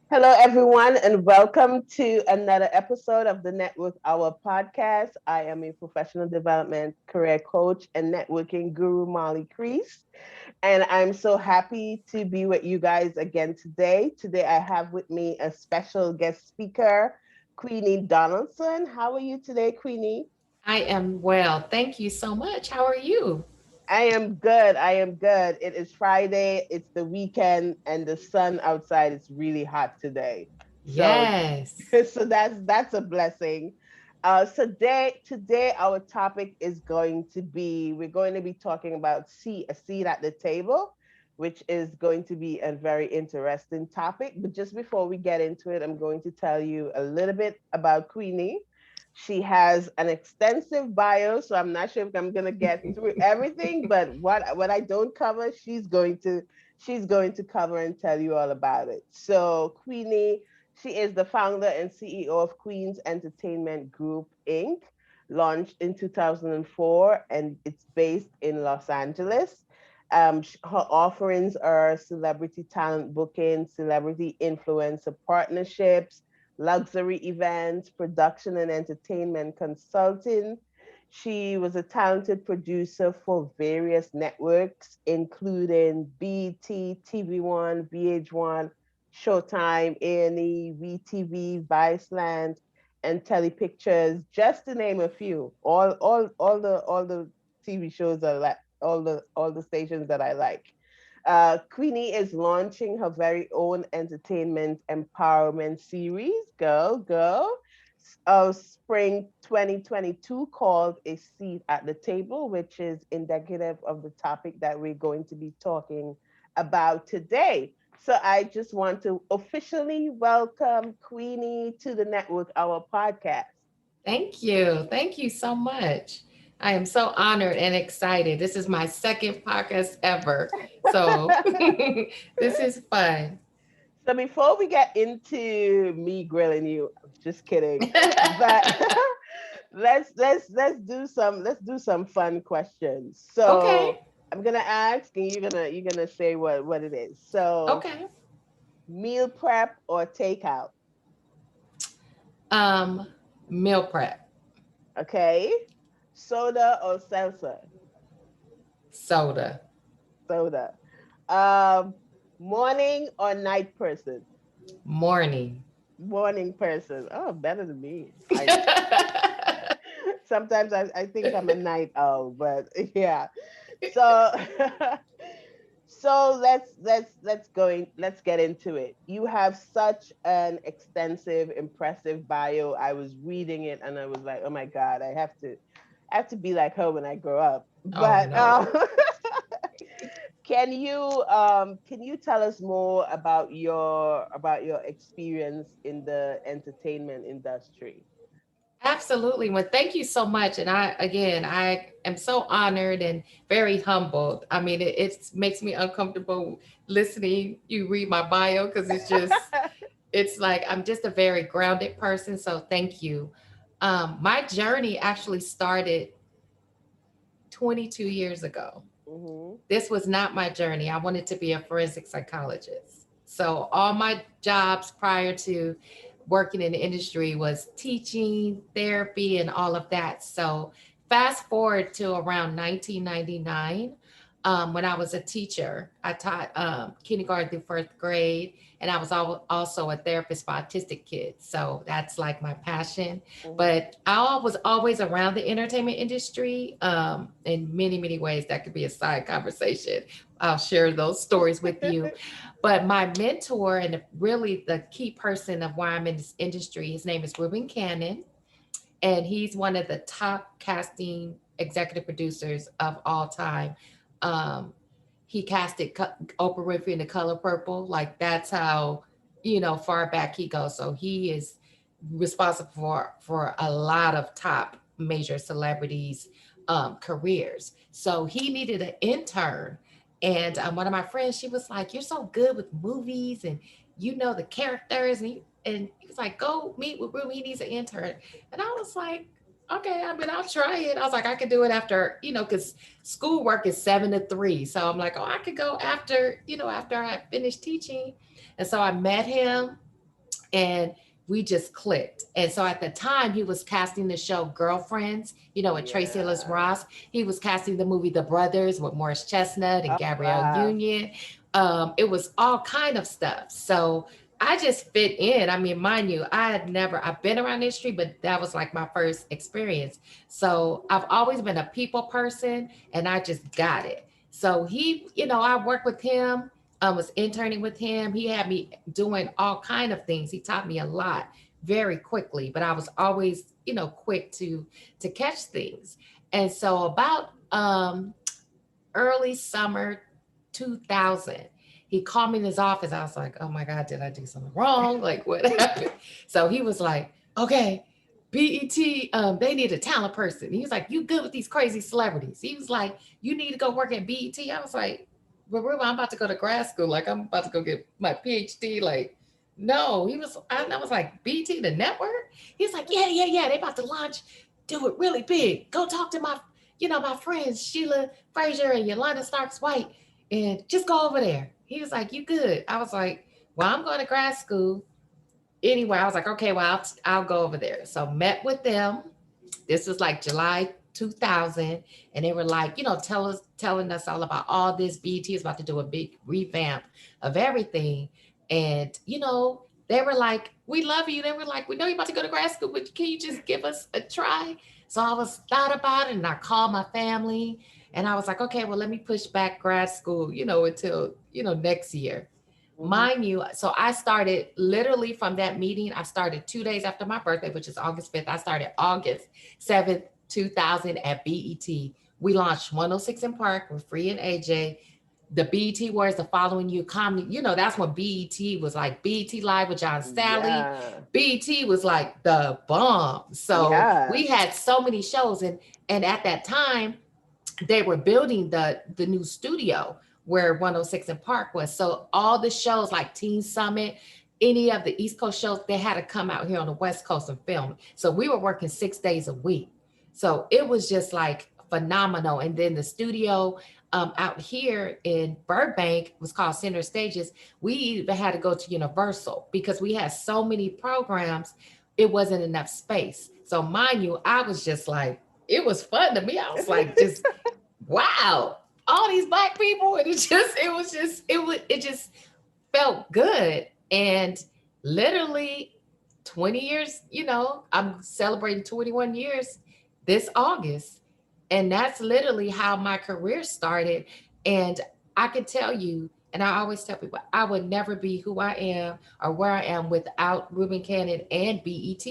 Hello, everyone, and welcome to another episode of the Network Hour podcast. I am a professional development career coach and networking guru, Molly Crease, and I'm so happy to be with you guys again today. Today, I have with me a special guest speaker, Queenie Donaldson. How are you today, Queenie? I am well. Thank you so much. How are you? I am good. I am good. It is Friday. It's the weekend, and the sun outside is really hot today. So, Yes. so that's a blessing. Today our topic is going to be we're going to be talking about a seat at the table, which is going to be a very interesting topic. But just before we get into it, I'm going to tell you a little bit about Queenie. She has an extensive bio, so I'm not sure if I'm gonna get through everything, but what I don't cover, she's going to cover and tell you all about it. So Queenie, she is the founder and CEO of Queen's Entertainment Group Inc., launched in 2004, and it's based in Los Angeles. Her offerings are celebrity talent booking, celebrity influencer partnerships, luxury events, production and entertainment consulting. She was a talented producer for various networks, including BT, TV1, VH1, Showtime, A&E, WETV, Viceland, and Telepictures, just to name a few. All the TV shows I like, all the stations that I like. Queenie is launching her very own entertainment empowerment series, Girl, of spring 2022 called A Seat at the Table, which is indicative of the topic that we're going to be talking about today. So I just want to officially welcome Queenie to the Network Our podcast. Thank you. Thank you so much. I am so honored and excited. This is my second podcast ever. So this is fun. So before we get into me grilling you, I'm just kidding. But let's do some fun questions. So Okay. I'm gonna ask, and you're gonna say what it is. So Okay. meal prep or takeout? Um, Meal prep, Okay. Soda or seltzer? soda, Soda. Um, morning or night person? morning. Morning person. Oh, better than me. I sometimes I think I'm a night owl, but yeah. So so let's get into it. You have such an extensive, impressive bio. I was reading it and I was like, oh my God, I have to be like her when I grow up. Oh But no. can you tell us more about your experience in the entertainment industry? Absolutely. Well, thank you so much. And I am so honored and very humbled. I mean, it makes me uncomfortable listening you read my bio because it's like I'm just a very grounded person. So thank you. My journey actually started 22 years ago. Mhm. This was not my journey. I wanted to be a forensic psychologist. So all my jobs prior to working in the industry was teaching, therapy, and all of that. So fast forward to around 1999, when I was a teacher. I taught kindergarten through first grade, and I was also a therapist for autistic kids. So that's like my passion. Mhm. But I was always around the entertainment industry in many, many ways. That could be a side conversation. I'll share those stories with you. But my mentor and really the key person of why I'm in this industry, his name is Ruben Cannon, and he's one of the top casting executive producers of all time. Um, he casted Oprah Winfrey in The Color Purple. Like that's how far back he goes. So he is responsible for a lot of top major celebrities' careers. So he needed an intern, and one of my friends, she was like, "You're so good with movies, and you know the characters." And he was like, "Go meet with Ruben. He needs an intern." And I was like, okay, I mean, I'll try it. I was like, I could do it after, because schoolwork is 7 to 3. So I'm like, oh, I could go after, after I finish teaching. And so I met him. and we just clicked. And so at the time, he was casting the show Girlfriends, with Tracy Ellis Yeah. Ross. He was casting the movie The Brothers with Morris Chestnut and Oh, Gabrielle wow. Union. It was all kind of stuff. So I just fit in. I mean, mind you, I've been around the industry, but that was like my first experience. So I've always been a people person, and I just got it. So I worked with him. I was interning with him. He had me doing all kind of things. He taught me a lot very quickly, but I was always, quick to catch things. And so about early summer 2000, he called me in his office. I was like, oh my God, did I do something wrong? Like, what happened? So he was like, okay, BET, they need a talent person. He was like, you good with these crazy celebrities? He was like, you need to go work at BET. I was like, but Ruben, I'm about to go to grad school. Like, I'm about to go get my PhD. Like, no. I was like, BET, the network? He's like, yeah, yeah, yeah. They about to launch, do it really big. Go talk to my friends, Sheila Frazier and Yolanda Starks White, and just go over there. He was like, you good? I was like, well, I'm going to grad school. Anyway, I was like, okay, well, I'll go over there. So met with them. This was like July 2000, and they were like, telling us all about all this. BET is about to do a big revamp of everything, and they were like, we love you. They were like, we know you're about to go to grad school, but can you just give us a try? So I was thought about it, and I called my family, and I was like, okay, well, let me push back grad school, until next year. Hmm. Mind you, so I started literally from that meeting. I started 2 days after my birthday, which is August 5th. I started August 7th, 2000 at BET. We launched 106 in Park with Free and AJ. The BET Awards the following year, comedy, that's when BET was like BET Live with John Sally. Yeah. BET was like the bomb. So Yeah. we had so many shows, and at that time they were building the new studio where 106 in Park was. So all the shows like Teen Summit, any of the East Coast shows, they had to come out here on the West Coast and film. So we were working 6 days a week. So it was just like phenomenal. And then the studio out here in Burbank was called Center Stages. We even had to go to Universal because we had so many programs, it wasn't enough space. So mind you, I was just like, it was fun to me. I was like, just wow, all these black people, and it just felt good. And literally 20 years, I'm celebrating 21 years this August. And that's literally how my career started. And I can tell you, and I always tell people, I would never be who I am or where I am without Ruben Cannon and BET.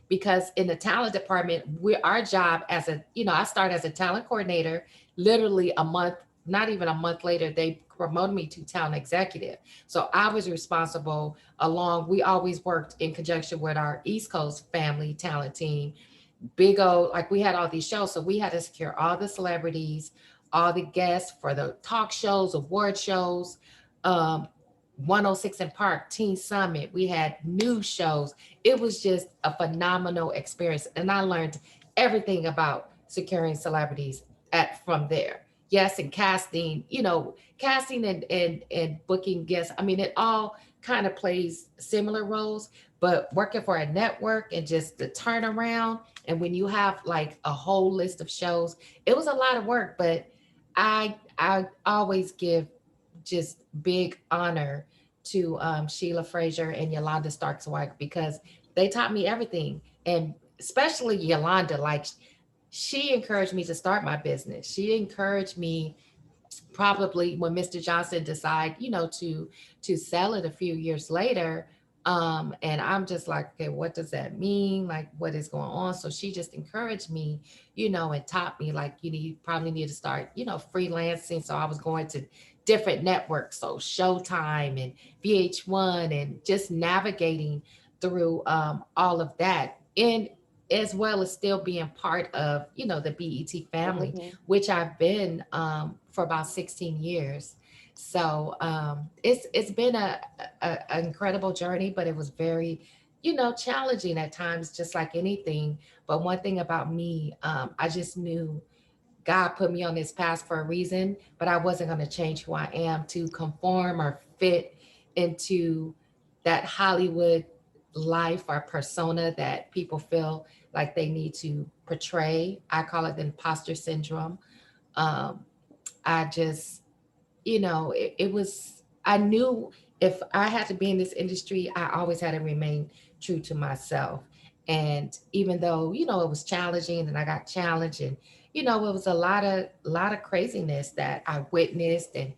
Because in the talent department, our job I started as a talent coordinator. Literally a month, not even a month later, they promoted me to talent executive. So I was responsible we always worked in conjunction with our East Coast family talent team. Big O, like we had all these shows. So we had to secure all the celebrities, all the guests for the talk shows, award shows, um, 106 in Park, Teen Summit. We had news shows. It was just a phenomenal experience. And I learned everything about securing celebrities from there. Yes, and casting and booking guests. I mean, it all kind of plays similar roles, but working for a network and just the turnaround, and when you have like a whole list of shows, it was a lot of work. But I always give just big honor to Sheila Frazier and Yolanda Starks White because they taught me everything, and especially Yolanda. Like, she encouraged me to start my business. She encouraged me probably when Mr. Johnson decided, to sell it a few years later. And I'm just like, okay, what does that mean? Like, what is going on? So she just encouraged me, and taught me like, probably need to start, freelancing. So I was going to different networks, so Showtime and VH1, and just navigating through all of that. And as well as still being part of, the BET family, Hmm. which I've been for about 16 years. So it's been an incredible journey, but it was very, challenging at times, just like anything. But one thing about me, I just knew God put me on this path for a reason, but I wasn't going to change who I am to conform or fit into that Hollywood life or persona that people feel like they need to portray. I call it the imposter syndrome. Um, I just, it was, I knew if I had to be in this industry, I always had to remain true to myself. And even though, it was challenging and I got challenged and, it was a lot of craziness that I witnessed and,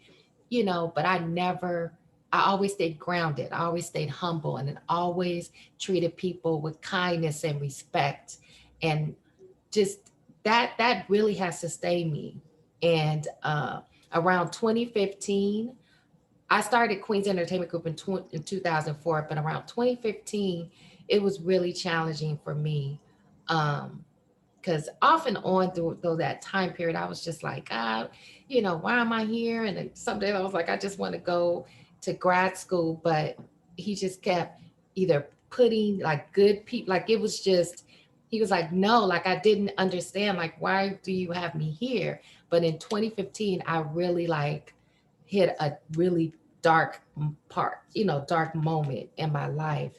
but I always stayed grounded. I always stayed humble and then always treated people with kindness and respect. And just that really has sustained me. And around 2015, I started Queen's Entertainment Group in 2004, but around 2015, it was really challenging for me. Because off and on through that time period, I was just like, God, why am I here? And then some days I was like, I just want to go to grad school, but he just kept either putting like good people, like it was just, he was like, no, like I didn't understand, like, why do you have me here? But in 2015, I really like hit a really dark part, dark moment in my life.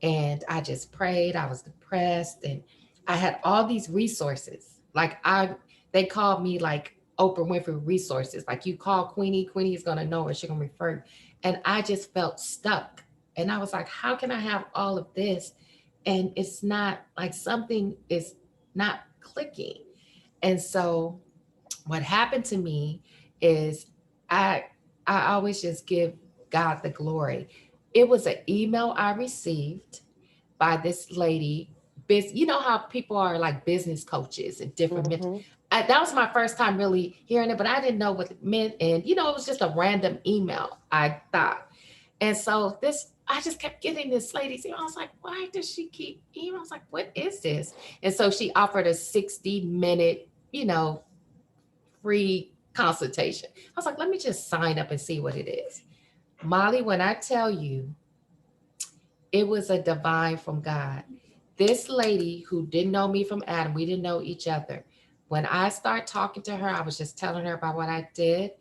And I just prayed. I was depressed and I had all these resources. They called me like Oprah Winfrey resources. Like you call Queenie, Queenie is gonna know her. She's gonna refer you. And I just felt stuck. And I was like, how can I have all of this? And it's not like something is not clicking. And so what happened to me is I I always just give God the glory. It was an email I received by this lady. You know how people are like business coaches and different Mm-hmm. that was my first time really hearing it, but I didn't know what it meant. And it was just a random email, I thought. And so I just kept getting this lady's email. I was like, why does she keep email? I was like, what is this? And so she offered a 60-minute, free consultation. I was like, let me just sign up and see what it is. Molly, when I tell you, it was a divine from God. This lady who didn't know me from Adam, we didn't know each other. When I started talking to her, I was just telling her about what I did.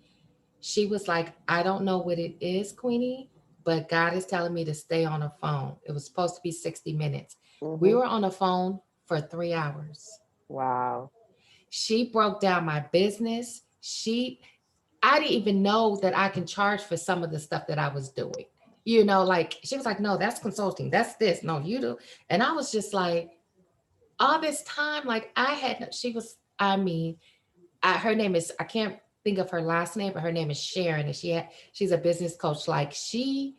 She was like, I don't know what it is, Queenie, but God is telling me to stay on the phone. It was supposed to be 60 minutes. We Mm-hmm. were on the phone for 3 hours. Wow. She broke down my business. I didn't even know that I can charge for some of the stuff that I was doing. Like she was like, no, that's consulting. That's this. No, you do. And I was just like, all this time, like she was, her name is, I can't think of her last name, but her name is Sharon. And she's a business coach. Like she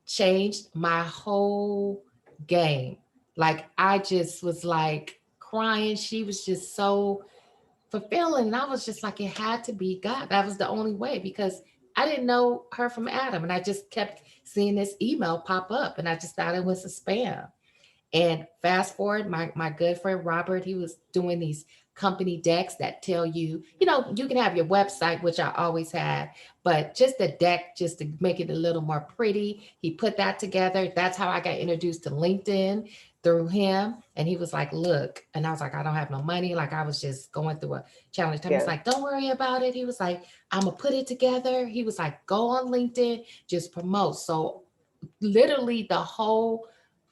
changed my whole game. Like I just was like crying. She was just so fulfilling. And I was just like, it had to be God. That was the only way because I didn't know her from Adam. And I just kept seeing this email pop up and I just thought it was a spam. And fast forward, my good friend Robert, he was doing these company decks that tell you, you can have your website, which I always had, but just a deck just to make it a little more pretty. He put that together. That's how I got introduced to LinkedIn through him. And he was like, look, and I was like, I don't have no money. Like I was just going through a challenge time. He's Yes. like, don't worry about it. He was like, I'm gonna put it together. He was like, go on LinkedIn, just promote. So literally the whole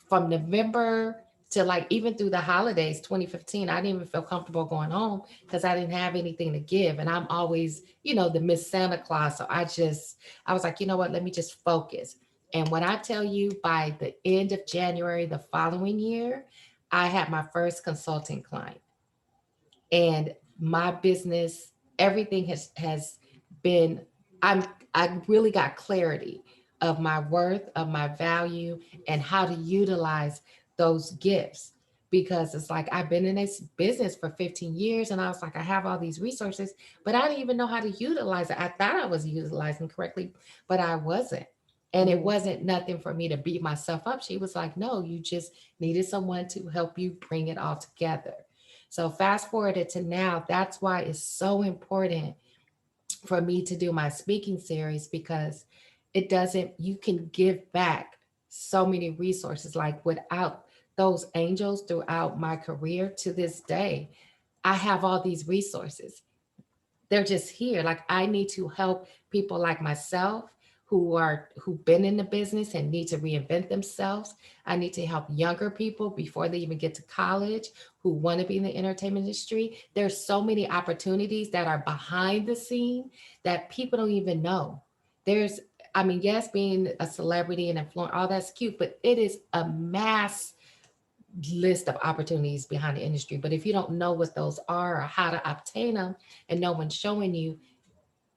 from November to like even through the holidays 2015, I didn't even feel comfortable going home because I didn't have anything to give. And I'm always, the Miss Santa Claus. So I was like, you know what, let me just focus. And when I tell you by the end of January the following year, I had my first consulting client and my business, everything has been, I'm I really got clarity of my worth, of my value, and how to utilize those gifts. Because it's like I've been in this business for 15 years and I was like, I have all these resources, but I didn't even know how to utilize it. I thought I was utilizing correctly, but I wasn't. And it Mm-hmm. wasn't nothing for me to beat myself up. She was like, no, you just needed someone to help you bring it all together. So fast forwarded to now, that's why it's so important for me to do my speaking series because you can give back so many resources. Like without those angels throughout my career to this day, I have all these resources. They're just here. Like I need to help people like myself who've been in the business and need to reinvent themselves. I need to help younger people before they even get to college who want to be in the entertainment industry. There's so many opportunities that are behind the scene that people don't even know. There's I mean, yes, being a celebrity and influencer, all that's cute, but it is a mass list of opportunities behind the industry. But if you don't know what those are or how to obtain them and no one's showing you,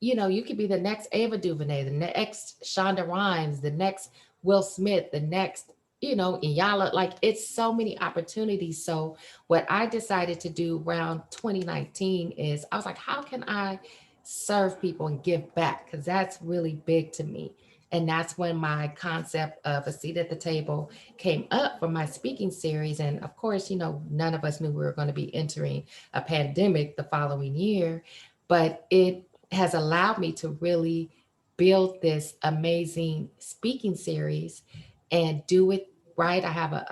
you could be the next Ava DuVernay, the next Shonda Rhimes, the next Will Smith, the next, Iyanla. Like it's so many opportunities. So what I decided to do around 2019 is I was like, how can I serve people and give back? Because that's really big to me. And that's when my concept of a seat at the table came up for my speaking series. And of course, none of us knew we were going to be entering a pandemic the following year, but it has allowed me to really build this amazing speaking series and do it right. I have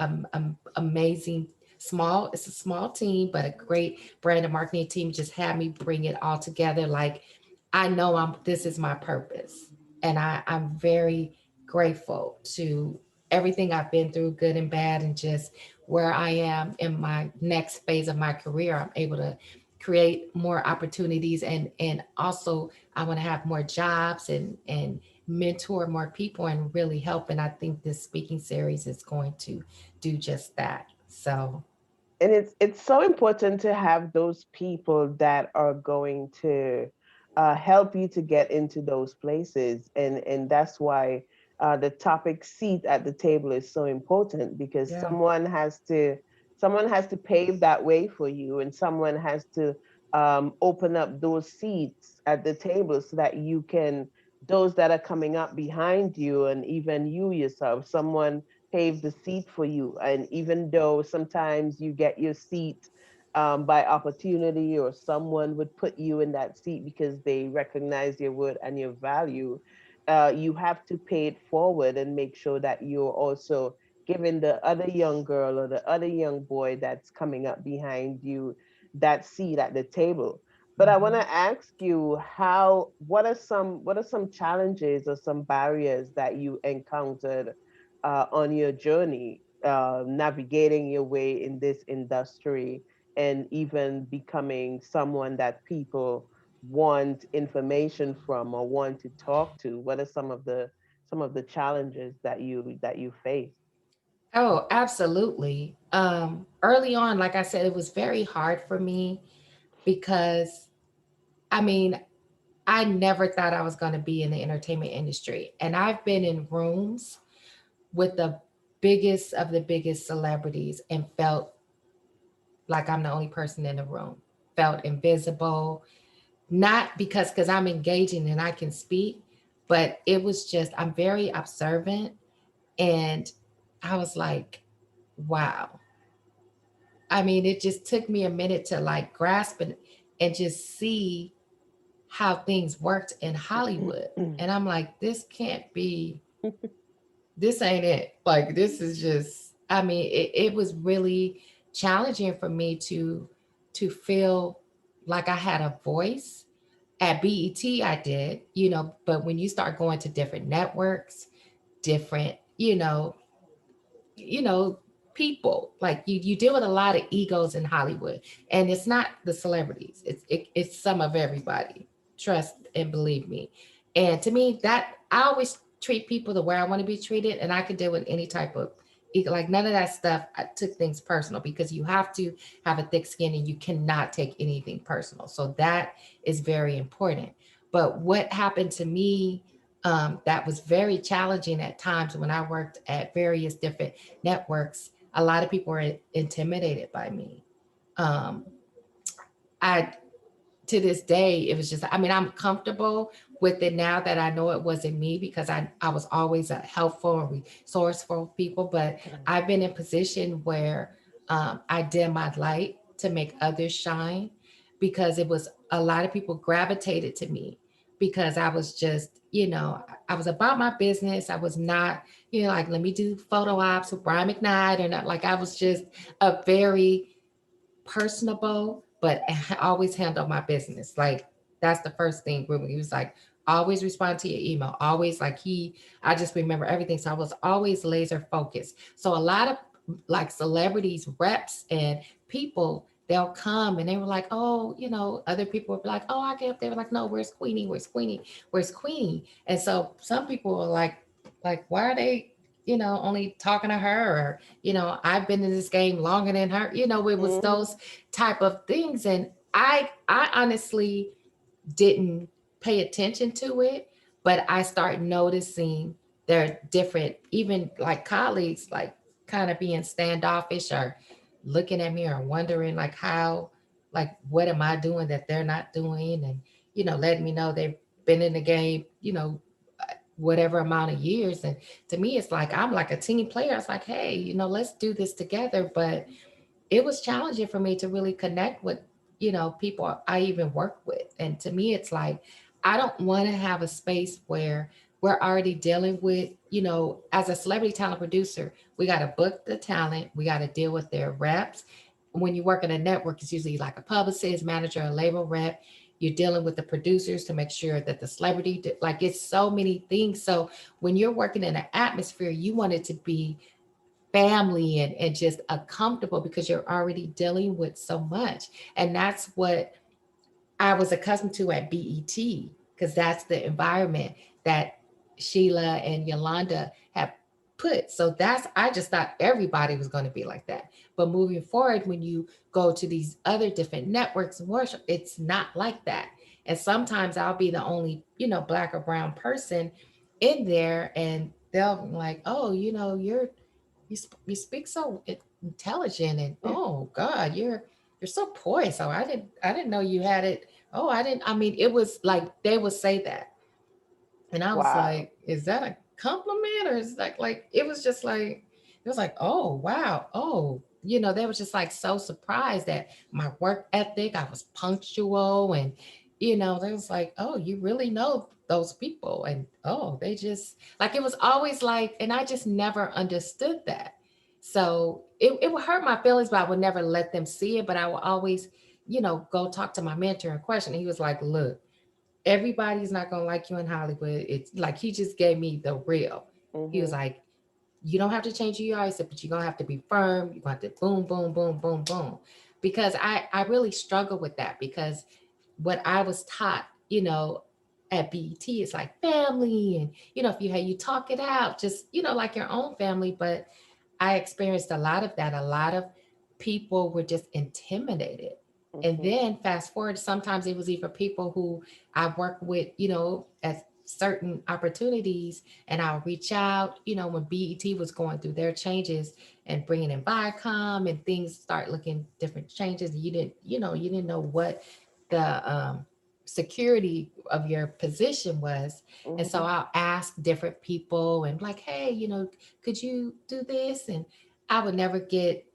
amazing it's a small team, but a great brand and marketing team just had me bring it all together. Like I know this is my purpose. And I'm very grateful to everything I've been through, good and bad, and just where I am in my next phase of my career. I'm able to create more opportunities, and also I want to have more jobs and mentor more people and really help. And I think this speaking series is going to do just that. So And it's so important to have those people that are going to help you to get into those places, and that's why the topic seat at the table is so important, because yeah. someone has to pave that way for you, and someone has to open up those seats at the table so that you can, those that are coming up behind you, and even you yourself, someone pave the seat for you. And even though sometimes you get your seat by opportunity, or someone would put you in that seat because they recognize your worth and your value, you have to pay it forward and make sure that you're also giving the other young girl or the other young boy that's coming up behind you that seat at the table. But I want Mhm. to ask you, what are some challenges or some barriers that you encountered on your journey, navigating your way in this industry, and even becoming someone that people want information from or want to talk to? What are some of the challenges that you face? Oh, absolutely. Early on, like I said, it was very hard for me because I mean, I never thought I was going to be in the entertainment industry. And I've been in rooms with the biggest of the biggest celebrities and felt like I'm the only person in the room, felt invisible, not because I'm engaging and I can speak, but it was just, I'm very observant. And I was like, wow. I mean, it just took me a minute to like grasp it and just see how things worked in Hollywood. And I'm like, this ain't it. Like, this is just, I mean, it was really challenging for me to feel like I had a voice. At BET, I did, but when you start going to different networks, different, you know, people. Like you deal with a lot of egos in Hollywood, and it's not the celebrities. It's some of everybody. Trust and believe me. And to me, that I always treat people the way I want to be treated, and I can deal with any type of ego. Like none of that stuff. I took things personal because you have to have a thick skin, and you cannot take anything personal. So that is very important. But what happened to me, that was very challenging at times when I worked at various different networks. A lot of people were intimidated by me. Um, I to this day, it was just, I mean, I'm comfortable with it now that I know it wasn't me because I was always a helpful and resourceful people. But I've been in a position where I dim my light to make others shine because it was a lot of people gravitated to me because I was just, I was about my business. I was not, like, let me do photo ops with Brian McKnight or not. Like, I was just a very personable, but I always handle my business. Like that's the first thing. When he was like, always respond to your email, always like I just remember everything. So I was always laser focused. So a lot of like celebrities, reps, and people, they'll come and they were like, oh, other people would be like, oh, I get up. They were like, no, where's Queenie? Where's Queenie? Where's Queenie? And so some people were like, why are they, only talking to her? Or, I've been in this game longer than her. It was Mm-hmm. those type of things. And I honestly didn't pay attention to it, but I start noticing there are different, even like colleagues, like kind of being standoffish or looking at me or wondering like how, like, what am I doing that they're not doing? And, letting me know they've been in the game, whatever amount of years. And to me, it's like, I'm like a team player. It's like, hey, let's do this together. But it was challenging for me to really connect with people I even work with. And to me it's like, I don't want to have a space where we're already dealing with, as a celebrity talent producer, we got to book the talent, we got to deal with their reps. When you work in a network, it's usually like a publicist, manager, a label rep. You're dealing with the producers to make sure that the celebrity like, it's so many things. So when you're working in an atmosphere, you want it to be family and just comfortable, because you're already dealing with so much. And that's what I was accustomed to at BET, because that's the environment that Sheila and Yolanda have put. So I just thought everybody was going to be like that. But moving forward, when you go to these other different networks and worship, it's not like that. And sometimes I'll be the only, black or brown person in there, and they'll be like, oh, you speak so intelligent, and oh God, you're so poised. So I didn't know you had it. Oh, I didn't. I mean, it was like they would say that, and I was Wow. like, is that a compliment, or is that like, it was just like, it was like, oh wow, oh, they was just like so surprised at my work ethic. I was punctual, and they was like, oh, you really know those people. And oh, they just like, it was always like, and I just never understood that. So it would hurt my feelings, but I would never let them see it. But I would always, go talk to my mentor and question. And he was like, look, everybody's not gonna like you in Hollywood. It's like, he just gave me the real. He was Mm-hmm. like, you don't have to change who you are. He said, but you're gonna have to be firm. You're gonna have to boom, boom, boom, boom, boom. Because I really struggle with that, because what I was taught, at BET is like family, and if you talk it out, just like your own family. But I experienced a lot of that. A lot of people were just intimidated. And Mm-hmm. then fast forward, sometimes it was even people who I work with, at certain opportunities, and I'll reach out, when BET was going through their changes and bringing in Viacom, and things start looking different changes. You didn't know what the security of your position was. And so Mm-hmm. I'll ask different people and like, hey, could you do this? And I would never get,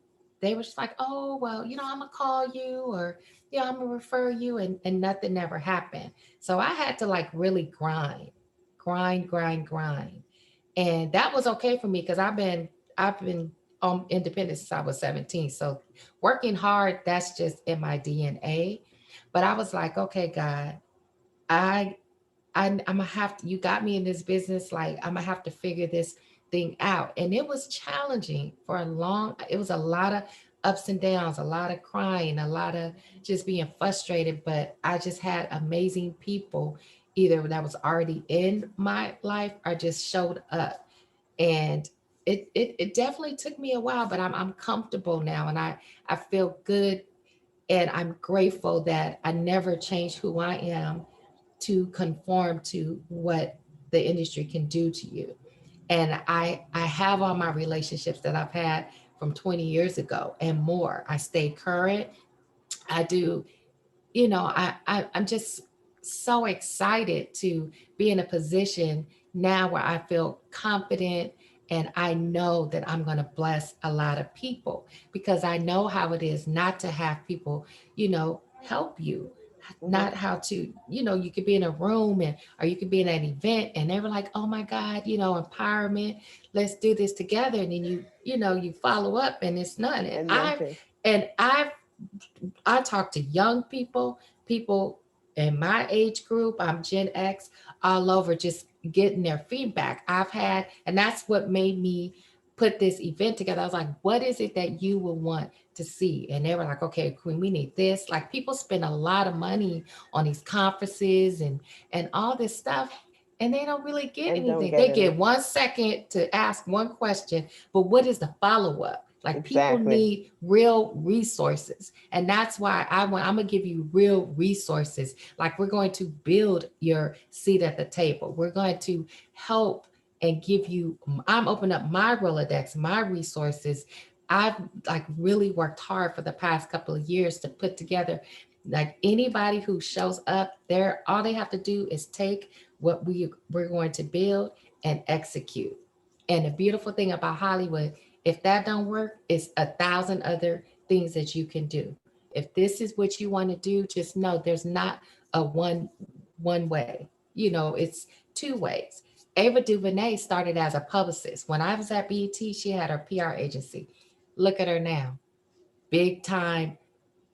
they were just like, oh, well, I'm gonna call you, or I'm gonna refer you, and nothing never happened. So I had to like really grind, grind, grind. And that was okay for me, because I've been independent since I was 17. So working hard, that's just in my DNA. But I was like, okay, God, I I'm gonna have to, you got me in this business, like I'm gonna have to figure this thing out. And it was challenging for a long, it was a lot of ups and downs, a lot of crying, a lot of just being frustrated. But I just had amazing people, either that was already in my life or just showed up. And it definitely took me a while, but I'm comfortable now, and I feel good, and I'm grateful that I never changed who I am to conform to what the industry can do to you. And I have all my relationships that I've had from 20 years ago and more. I stay current. I do, I'm just so excited to be in a position now where I feel confident, and I know that I'm going to bless a lot of people, because I know how it is not to have people, help you, Mm-hmm. not how to, you could be in a room, and or you could be in an event, and they were like, oh my God, empowerment, let's do this together. And then you follow up, and it's none. And nothing. And I talk to young people, people in my age group, I'm Gen X, all over, just getting their feedback I've had. And that's what made me put this event together. I was like, what is it that you will want to see? And they were like, okay, Queen, we need this. Like, people spend a lot of money on these conferences and all this stuff, and they don't really get And don't anything. get They get any. 1 second to ask one question, but what is the follow up? Like, people Exactly. need real resources. And that's why I'm gonna give you real resources. Like, we're going to build your seat at the table. We're going to help and give you, I'm opening up my Rolodex, my resources. I've like really worked hard for the past couple of years to put together, like, anybody who shows up there, all they have to do is take what we're going to build and execute. And the beautiful thing about Hollywood, if that don't work, it's 1,000 other things that you can do. If this is what you want to do, just know there's not a one way. You know, it's two ways. Ava DuVernay started as a publicist. When I was at BET, she had her PR agency. Look at her now, big time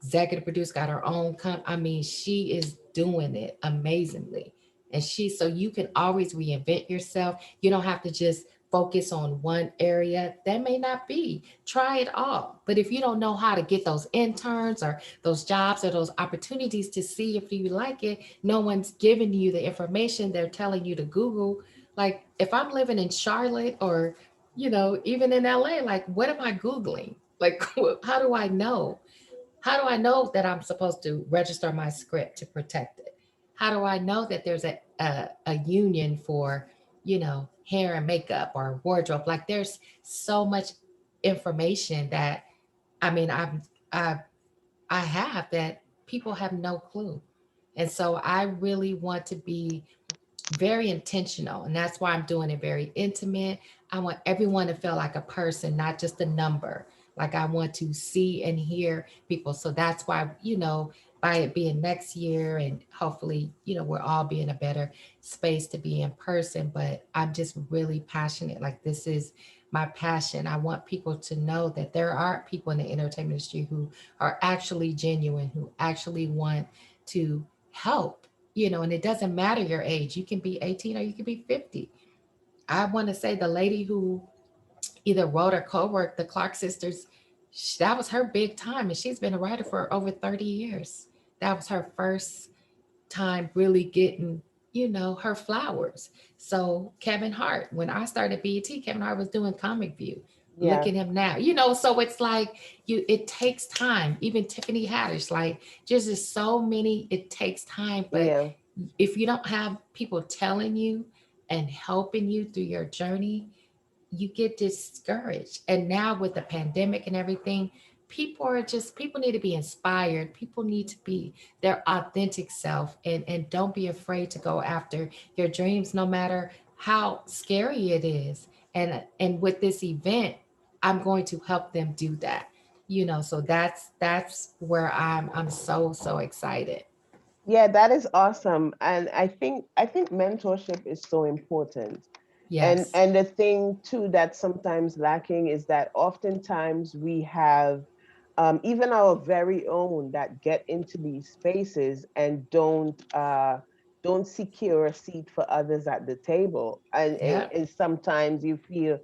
executive producer, got her own I mean, she is doing it amazingly. And so you can always reinvent yourself. You don't have to just focus on one area. That may not be. Try it all. But if you don't know how to get those interns or those jobs or those opportunities to see if you like it, no one's giving you the information. They're telling you to Google. Like, if I'm living in Charlotte or, even in LA, like, what am I Googling? Like, how do I know? How do I know that I'm supposed to register my script to protect it? How do I know that there's a union for, hair and makeup or wardrobe? Like, there's so much information that, I mean, I, I have that people have no clue. And so I really want to be very intentional. And that's why I'm doing it very intimate. I want everyone to feel like a person, not just a number. Like, I want to see and hear people. So that's why, by it being next year and hopefully, we're all be in a better space to be in person. But I'm just really passionate. Like, this is my passion. I want people to know that there are people in the entertainment industry who are actually genuine, who actually want to help, and it doesn't matter your age. You can be 18 or you can be 50. I want to say the lady who either wrote or co-wrote the Clark sisters, that was her big time. And she's been a writer for over 30 years. That was her first time really getting, her flowers. So Kevin Hart, when I started BET, Kevin Hart was doing Comic View. Look Yeah. at him now, so it's like it takes time. Even Tiffany Haddish, like, just so many, it takes time. But Yeah. if you don't have people telling you and helping you through your journey, you get discouraged. And now with the pandemic and everything, people need to be inspired. People need to be their authentic self, and don't be afraid to go after your dreams, no matter how scary it is. And with this event, I'm going to help them do that. So that's where I'm so excited. Yeah, that is awesome. And I think mentorship is so important. and Yes. and the thing too that's sometimes lacking is that oftentimes we have even our very own that get into these spaces and don't secure a seat for others at the table, Yeah. and sometimes you feel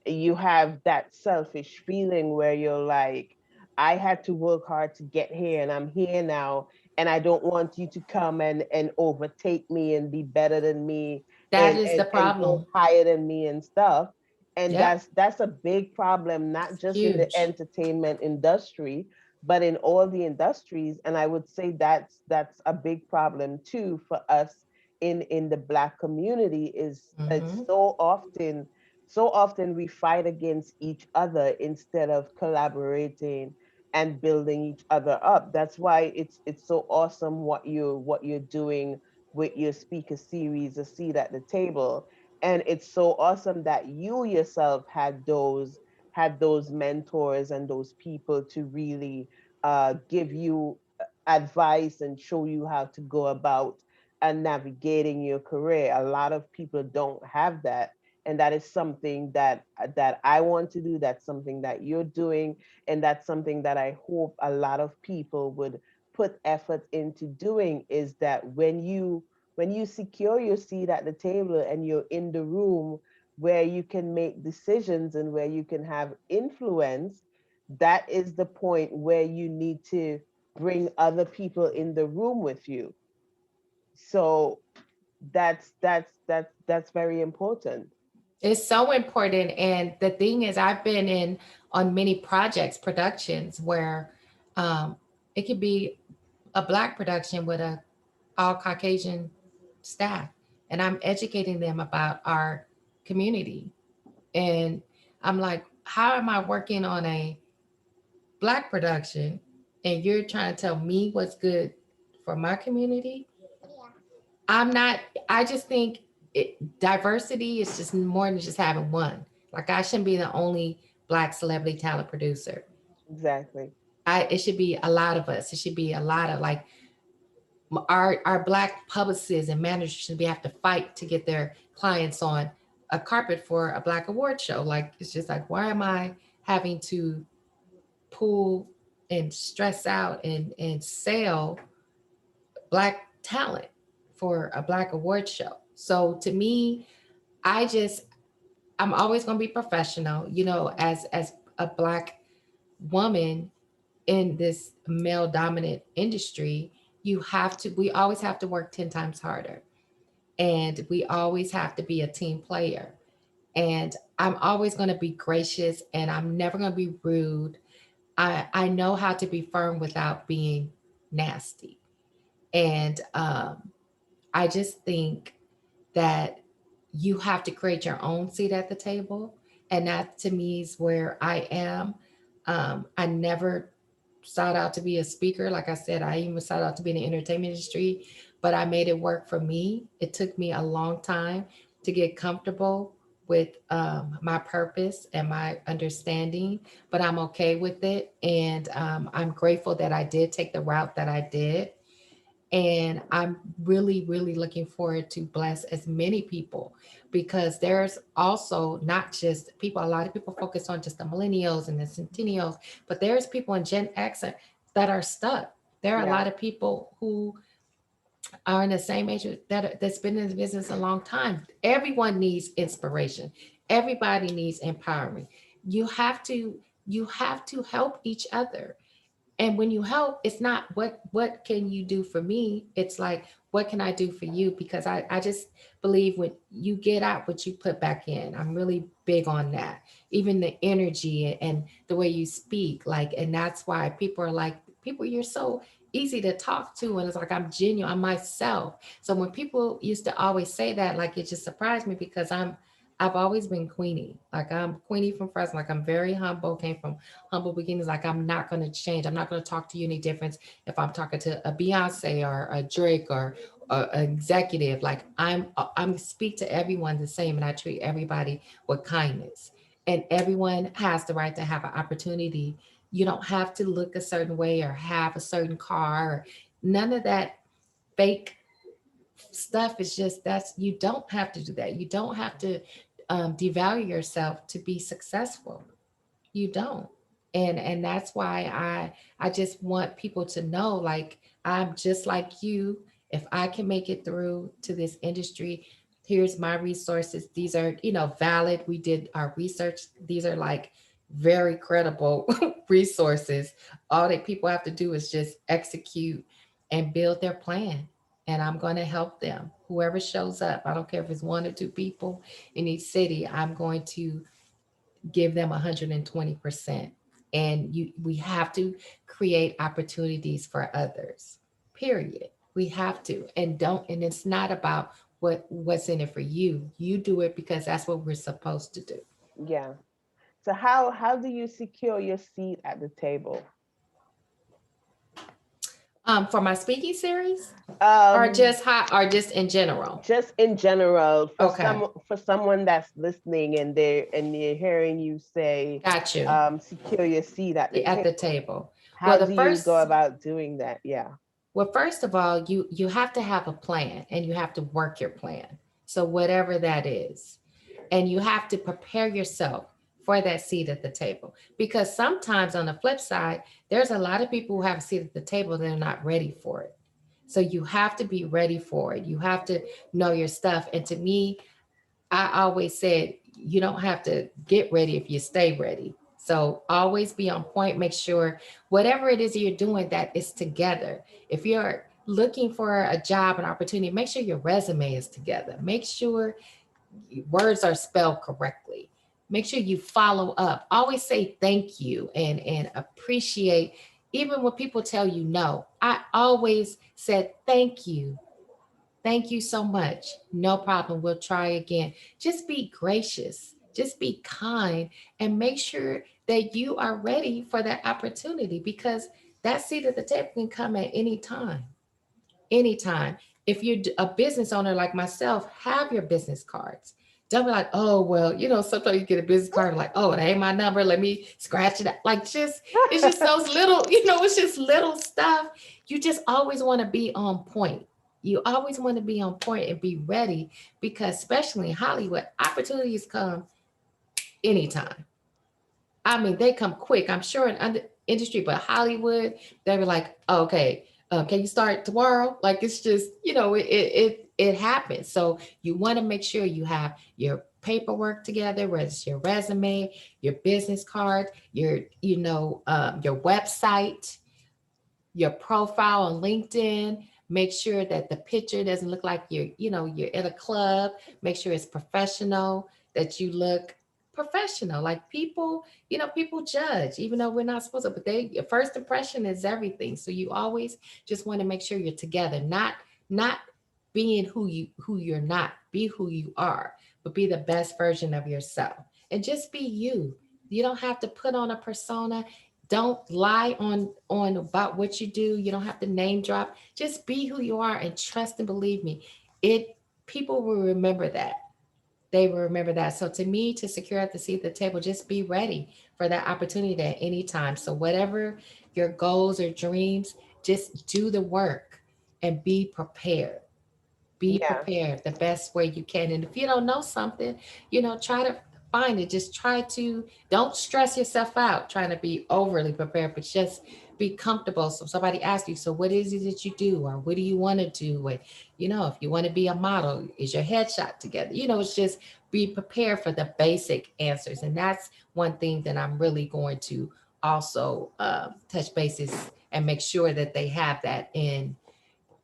you have that selfish feeling where you're like, I had to work hard to get here and I'm here now, and I don't want you to come and overtake me and be better than me That and is the go problem. higher than me and stuff. And Yep. that's a big problem, not just in the Huge. entertainment industry, but in all the industries. And I would say that's a big problem too for us in the Black community. Is it's Hmm. so often we fight against each other instead of collaborating and building each other up. That's why it's so awesome what you're doing with your speaker series, A Seat at the Table. And it's so awesome that you yourself had those mentors and those people to really give you advice and show you how to go about and navigating your career. A lot of people don't have that. And that is something that I want to do. That's something that you're doing. And that's something that I hope a lot of people would put effort into doing is that when you secure your seat at the table and you're in the room where you can make decisions and where you can have influence, that is the point where you need to bring other people in the room with you. So that's very important. It's so important. And the thing is, I've been in on many projects, productions where um, it could be a Black production with a all Caucasian staff, and I'm educating them about our community. And I'm like, how am I working on a Black production and you're trying to tell me what's good for my community? I'm not, I just think diversity is just more than just having one. Like, I shouldn't be the only Black celebrity talent producer. Exactly. It should be a lot of us. It should be a lot of like our Black publicists and managers should be have to fight to get their clients on a carpet for a Black award show. Like, it's just like, why am I having to pull and stress out and sell Black talent for a Black award show? So to me, I just, I'm always going to be professional, you know, as a Black woman in this male dominant industry. You have to, we always have to work 10 times harder, and we always have to be a team player. And I'm always going to be gracious, and I'm never going to be rude. I know how to be firm without being nasty. And I just think that you have to create your own seat at the table. And that to me is where I am. I never sought out to be a speaker. Like I said, I even sought out to be in the entertainment industry, but I made it work for me. It took me a long time to get comfortable with my purpose and my understanding, but I'm okay with it. And I'm grateful that I did take the route that I did. And I'm really, really looking forward to bless as many people, because there's also not just people, a lot of people focus on just the millennials and the centennials, but there's people in Gen X that are stuck. There are a Yeah. lot of people who are in the same age that's been in the business a long time. Everyone needs inspiration. Everybody needs empowerment. You have to, you have to help each other. And when you help, it's not what can you do for me, it's like, what can I do for you? Because I just believe when you get out what you put back in. I'm really big on that. Even the energy and the way you speak, like, and that's why people are like, people, you're so easy to talk to, and it's like, I'm genuine, I'm myself. So when people used to always say that, like, it just surprised me, because I've always been Queenie. Like, I'm Queenie from Fresno. Like, I'm very humble, came from humble beginnings. Like, I'm not going to change. I'm not going to talk to you any difference if I'm talking to a Beyonce or a Drake or an executive. Like, I'm speak to everyone the same, and I treat everybody with kindness. And everyone has the right to have an opportunity. You don't have to look a certain way or have a certain car or none of that fake stuff. Is just, that's, you don't have to do that. You don't have to devalue yourself to be successful. You don't. And that's why I just want people to know, like, I'm just like you. If I can make it through to this industry, here's my resources. These are, you know, valid. We did our research. These are like very credible resources. All that people have to do is just execute and build their plan. And I'm going to help them. Whoever shows up, I don't care if it's one or two people in each city, I'm going to give them 120%. And we have to create opportunities for others. Period. We have to. And don't, and it's not about what's in it for you. You do it because that's what we're supposed to do. Yeah. So how do you secure your seat at the table? For my speaking series, or Um, just hot, or just in general. just in general, Okay, for someone that's listening and they're hearing you say, got you. secure your seat at the At the table. table. Well, How the do you go first, about doing that? Yeah. well, first of all, you have to have a plan, and you have to work your plan. So whatever that is, and you have to prepare yourself for that seat at the table. Because sometimes on the flip side, there's a lot of people who have a seat at the table, they're not ready for it. So you have to be ready for it. You have to know your stuff. And to me, I always said you don't have to get ready if you stay ready. So always be on point. Make sure whatever it is that you're doing, that is together. If you're looking for a job, an opportunity, make sure your resume is together. Make sure words are spelled correctly. Make sure you follow up. Always say thank you and appreciate even when people tell you no. I always said thank you. Thank you so much. No problem. We'll try again. Just be gracious. Just be kind and make sure that you are ready for that opportunity because that seat at the table can come at any time. Anytime. If you're a business owner like myself, have your business cards. Don't be like, oh, well, sometimes you get a business card like, oh, it ain't my number. Let me scratch it out. Like, it's just those little, it's just little stuff. You just always want to be on point. You always want to be on point and be ready because, especially in Hollywood, opportunities come anytime. I mean, they come quick. I'm sure in other industry, but Hollywood, they were like, oh, okay, can you start tomorrow? Like it's just, it happens. So you want to make sure you have your paperwork together, whether it's your resume, your business card, your website, your profile on LinkedIn. Make sure that the picture doesn't look like you're in a club. Make sure it's professional, that you look professional. Like people judge, even though we're not supposed to, but your first impression is everything. So you always just want to make sure you're together, not being who you're not. Be who you are, but be the best version of yourself. And just be you. You don't have to put on a persona. Don't lie on about what you do. You don't have to name drop. Just be who you are and trust and believe me. It People will remember that. They will remember that. So to me, to secure at the seat at the table, just be ready for that opportunity at any time. So whatever your goals or dreams, just do the work and be prepared. Be Yeah. prepared the best way you can. And if you don't know something, try to find it. Just try to, don't stress yourself out trying to be overly prepared, but just be comfortable. So somebody asks you, so what is it that you do? Or what do you want to do? And, if you want to be a model, is your headshot together? It's just be prepared for the basic answers. And that's one thing that I'm really going to also touch bases and make sure that they have that in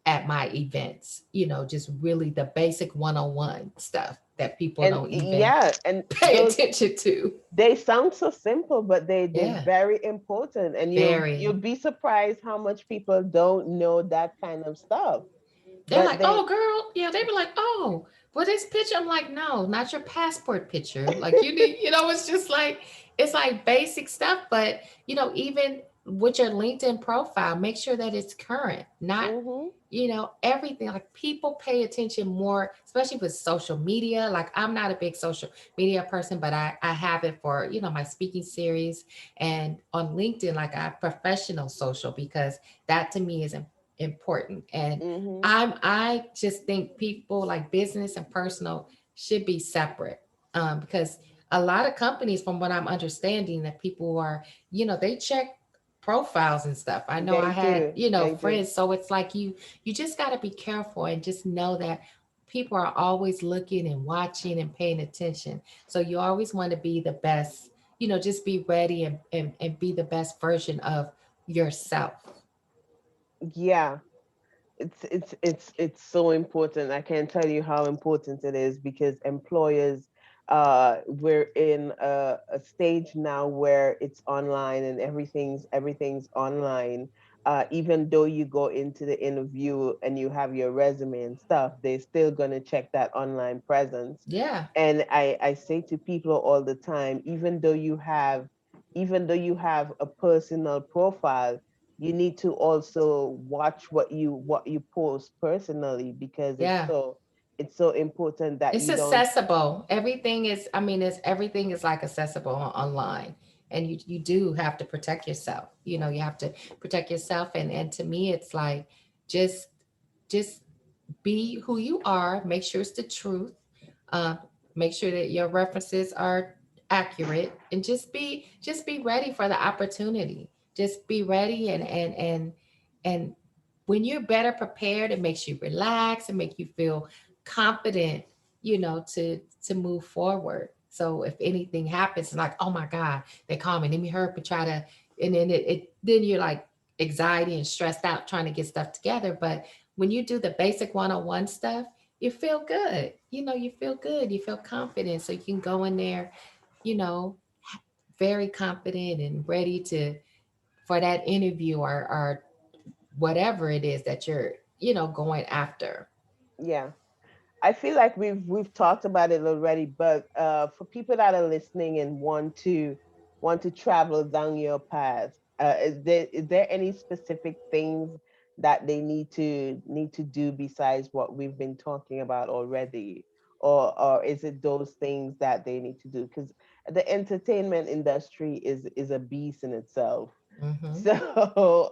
at my events, just really the basic one-on-one stuff that people And don't even yeah, and pay those, attention to. they sound so simple, but they're Yeah, very important. And you'll very. be surprised how much people don't know that kind of stuff. They're But like, they oh, girl. Yeah, they were like, oh, well, this picture. I'm like, no, not your passport picture. Like, you need, it's like basic stuff. But, even with your LinkedIn profile, make sure that it's current, not, mhm, everything. Like, people pay attention more, especially with social media. Like, I'm not a big social media person, but I have it for, my speaking series. And on LinkedIn, like, I have professional social because that to me is important. And mhm. I just think people like business and personal should be separate because a lot of companies, from what I'm understanding, that people are, they check profiles and stuff. I know I They had, do. They do. friends. So it's like you just got to be careful and just know that people are always looking and watching and paying attention. So you always want to be the best, just be ready and be the best version of yourself. Yeah. It's so important. I can't tell you how important it is because employers, we're in a stage now where it's online and everything's online. Even though you go into the interview and you have your resume and stuff, they're still gonna check that online presence. Yeah. And I say to people all the time, even though you have a personal profile, you need to also watch what you post personally because it's Yeah. so it's so important that It's you don't. accessible. Everything is, I mean, everything is like accessible online. And you do have to protect yourself. You have to protect yourself. And to me, it's like just just be who you are. Make sure it's the truth. Uh, Make sure that your references are accurate, and just be ready for the opportunity. Just be ready, and when you're better prepared, it makes you relax and make you feel confident, to move forward. So if anything happens, it's like, oh my God, they call me, let me hurry up and try to, and then then you're like anxiety and stressed out trying to get stuff together. But when you do the basic one-on-one stuff, you feel good. You feel good. You feel confident. So you can go in there, you know, very confident and ready to for that interview, or whatever it is that you're, going after. Yeah. I feel like we've talked about it already, but for people that are listening and want to travel down your path, is there any specific things that they need to do besides what we've been talking about already, or is it those things that they need to do? Because the entertainment industry is a beast in itself. Hmm. So,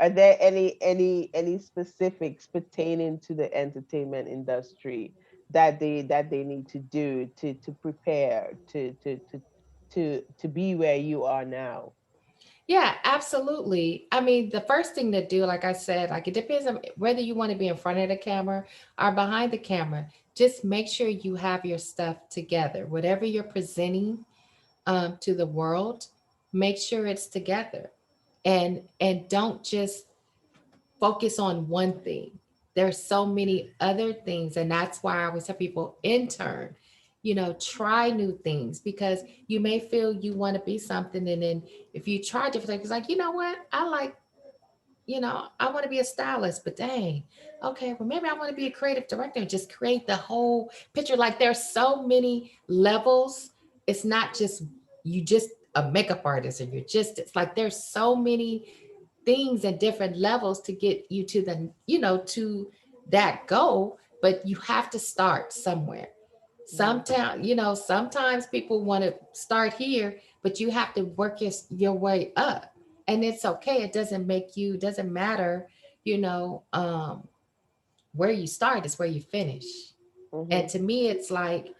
are there any specifics pertaining to the entertainment industry that they need to do to prepare to be where you are now? Yeah, absolutely. I mean, the first thing to do, like I said, like it depends on whether you want to be in front of the camera or behind the camera. Just make sure you have your stuff together. Whatever you're presenting, to the world, make sure it's together, and don't just focus on one thing. There's so many other things, and that's why I always tell people intern. Try new things, because you may feel you want to be something, and then if you try different things, it's like, you know what, I want to be a stylist, but dang, okay, well, maybe I want to be a creative director and just create the whole picture. Like, there's so many levels. It's not just you just a makeup artist, or it's like there's so many things and different levels to get you to to that goal, but you have to start somewhere. Mhm. Sometimes people want to start here, but you have to work your way up. And it's okay. Doesn't matter, you know, um, where you start is where you finish. And Mhm. to me, it's like,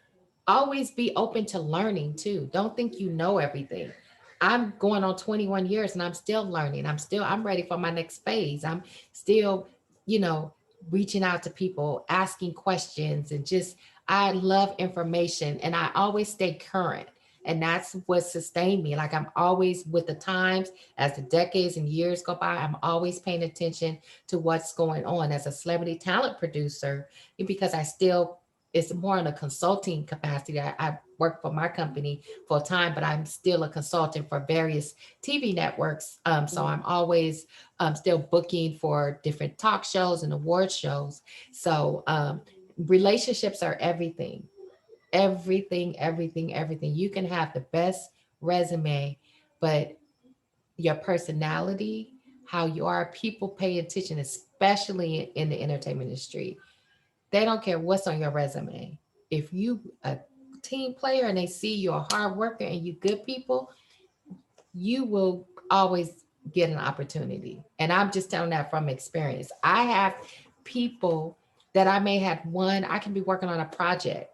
always be open to learning too. Don't think you know everything. I'm going on 21 years and I'm still learning. I'm ready for my next phase. I'm still, you know, reaching out to people, asking questions, and just, I love information, and I always stay current. And that's what sustained me. Like, I'm always with the times. As the decades and years go by, I'm always paying attention to what's going on as a celebrity talent producer, because I still, it's more in a consulting capacity. I work for my company full time, but I'm still a consultant for various TV networks. So Mhm. I'm always still booking for different talk shows and award shows. So relationships are everything, everything, everything. You can have the best resume, but your personality, how you are, people pay attention, especially in the entertainment industry. They don't care what's on your resume. If you a team player and they see you're a hard worker and you good people, you will always get an opportunity. And I'm just telling that from experience. I have people that I may have one, I can be working on a project,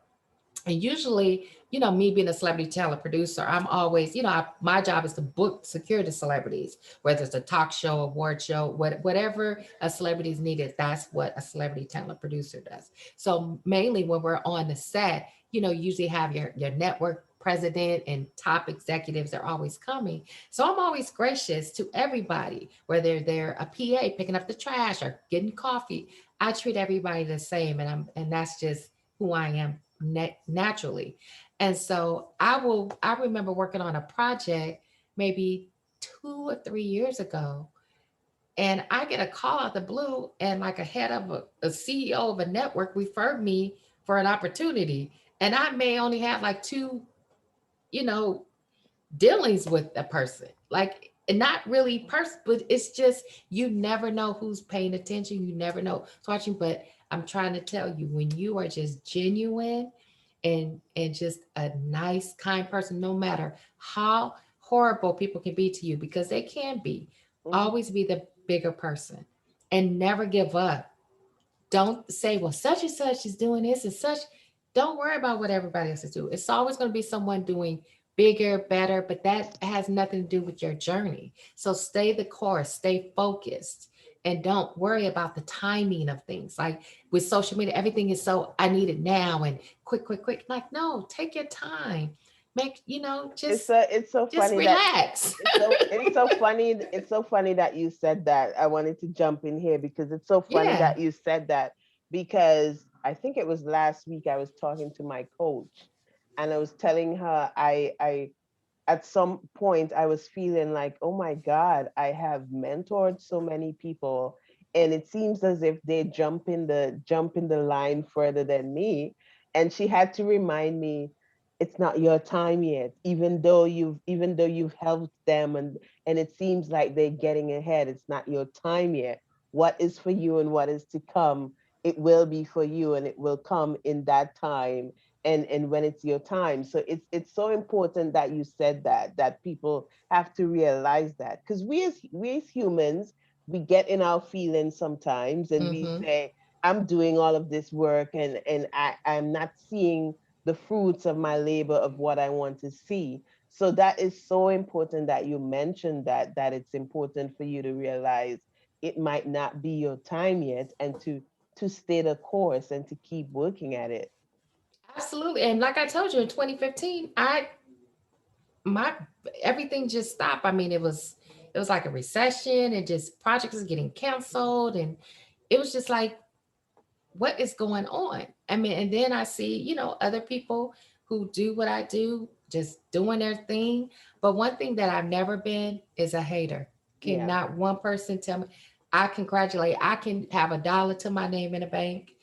and usually, me being a celebrity talent producer, I'm always, my job is to book, secure the celebrities, whether it's a talk show, award show, whatever a celebrity is needed. That's what a celebrity talent producer does. So mainly when we're on the set, usually have your network president and top executives are always coming. So I'm always gracious to everybody, whether they're a PA picking up the trash or getting coffee. I treat everybody the same, and that's just who I am naturally. And so I remember working on a project maybe 2 or 3 years ago, and I get a call out the blue, and like a head of a CEO of a network referred me for an opportunity. And I may only have like two, you know, dealings with a person. Like, not really person, but it's just, you never know who's paying attention. You never know who's watching. But I'm trying to tell you, when you are just genuine and just a nice, kind person, no matter how horrible people can be to you, because they can be, Mhm. always be the bigger person and never give up. Don't say, well, such and such is doing this and such. Don't worry about what everybody else is doing. It's always going to be someone doing bigger, better, but that has nothing to do with your journey. So stay the course, stay focused, and don't worry about the timing of things. Like with social media, everything is so I need it now and quick, quick, quick. Like, no, take your time. Make, It's so just funny that relax. it's so funny that you said that. I wanted to jump in here because it's so funny Yeah. that you said that, because I think it was last week I was talking to my coach, and I was telling her I at some point I was feeling like, oh my God, I have mentored so many people, and it seems as if they jump in the line further than me. And she had to remind me, it's not your time yet, even though you've helped them, and it seems like they're getting ahead, it's not your time yet. What is for you and what is to come, it will be for you, and it will come in that time, and when it's your time. So it's so important that you said that people have to realize that, because we as humans, we get in our feelings sometimes, and we Mm-hmm. say, I'm doing all of this work, and I'm not seeing the fruits of my labor of what I want to see. So that is so important that you mentioned that it's important for you to realize it might not be your time yet, and to stay the course and to keep working at it. Absolutely. And like I told you in 2015, my everything just stopped. I mean, it was like a recession and just projects was getting canceled and it was just like what is going on? I mean, and then I see, other people who do what I do, just doing their thing. But one thing that I've never been is a hater. Yeah. Cannot one person tell me I congratulate, I can have $1 to my name in a bank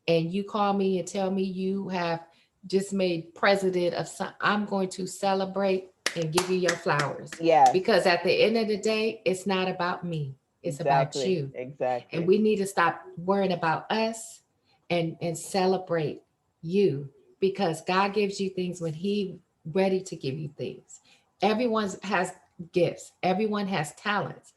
and you call me and tell me you have just made president of some, I'm going to celebrate and give you your flowers. Yes. Because at the end of the day, it's not about me. It's about Exactly. you. And Exactly. we need to stop worrying about us and celebrate you because God gives you things when he ready to give you things. Everyone has gifts. Everyone has talents.